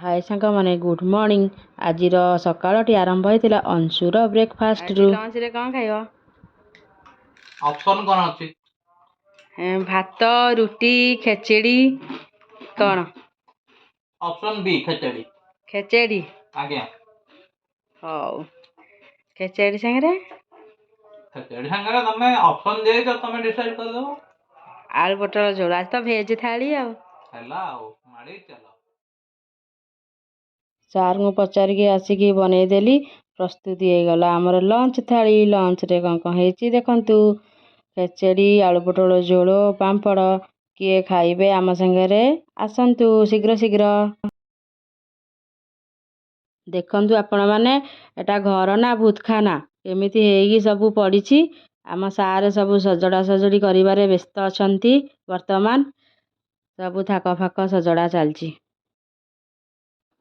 हाय सांग माने good morning. आज सकाळटी आरंभ होता अंशुर ब्रेकफास्ट रु लंच रे कौन खाइबो? ऑप्शन कौन अछि? भात रुटी खेचेड़ी कौन? Option B खेचड़ी। खेचेड़ी आज्ञा। हौ खेचेड़ी संगे खेचड़ी संगे तमे ऑप्शन दे तो तमे डिसाइड कर दो। आलू पटल झोल आज तो भेज थाली आ हैला माड़ी चलो। सार को पचारिकी आसिकी बनईदेली प्रस्तुति हो गला आमर लंच थाली। लंच रे कौन कौन है देखु खेचेड़ी आलू पटल झोल पांपड़ किए खाइबे आम संगे आसतु शीघ्र शीघ्र देखु आपण मैंने एटा घर ना भूतखाना एमती है सब पड़ी। आम सारे सब सजड़ा सजड़ी करिबारे व्यस्त अछंती। वर्तमान सब थाक फाक सजड़ा चलची।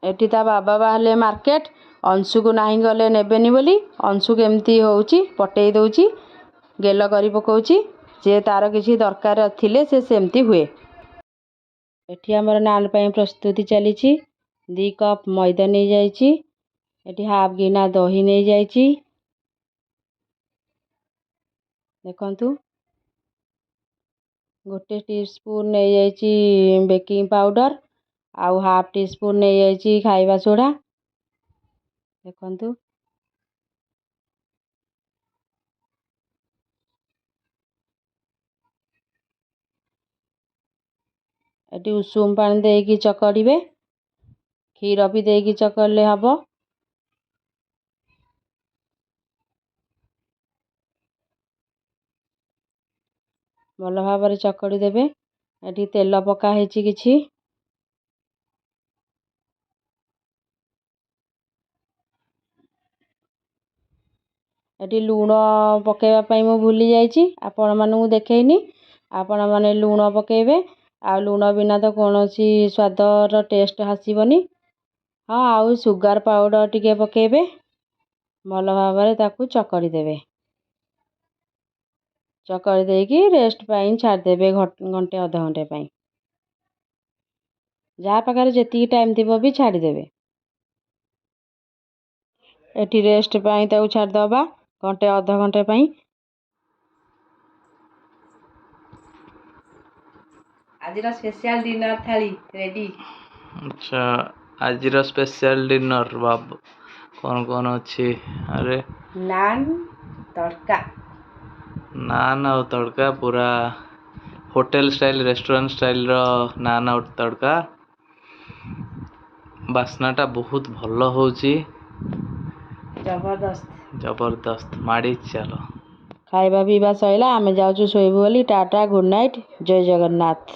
एटी ता बाबा बाहले मार्केट अंशु को नहीं गले नेबेनी बोली अंशु केमती होउची पटई दउची गेल करी पकाउची जे तार किसी दरकार थिले से सेमती हुए। एटी हमर नान पई प्रस्तुति चली। 2 कप मैदा नहीं जाइची। एटी हाफ गिना दही नहीं जाइची। देखंतु गोटे टीस्पून नहीं जाइची बेकिंग पाउडर आउ हाफ टी स्पून नहीं जाइची खाइबा सोडा। देखंतु एटी उषुम पानी देकी चकड़िबे। क्षीर भी देकी चकड़ले हबो। भल भाव चकड़ी देबे। एटी तेल पका हेची किछि। एटी लूण पकेवा पई मु भूली जाइची आपण मानू देखैनी। आपण माने लूण पकेबे आ लूण बिना तो कोनोसी स्वादर टेस्ट हासिबनी। हाँ आउ सुगर पाउडर टिके पकेबे। भल भाव ताकू चकड़ी देबे। चकड़ी देकी रेस्ट पाई छाड़ देबे घंटे अध घंटे पाई। जहाँ पाखे जेती टाइम थी भी छाड़ी देबे। एटी रेस्ट पाई ताकू छाड़ दबा घंटे अध घंटे पाई। आज स्पेशल डिनर थाली रेडी। अच्छा आज स्पेशल डिनर बाब कौन कौन अच्छी? अरे नान तड़का। नान और तड़का पूरा होटल स्टाइल रेस्टोरेंट स्टाइल रो नान और तड़का। बास्नाटा बहुत भल होची। जबरदस्त जबरदस्त माड़ी चलो। खाइबा पीवा सैला आमे जाउछु सोइबु बोली। टाटा गुड नाइट जय जगन्नाथ।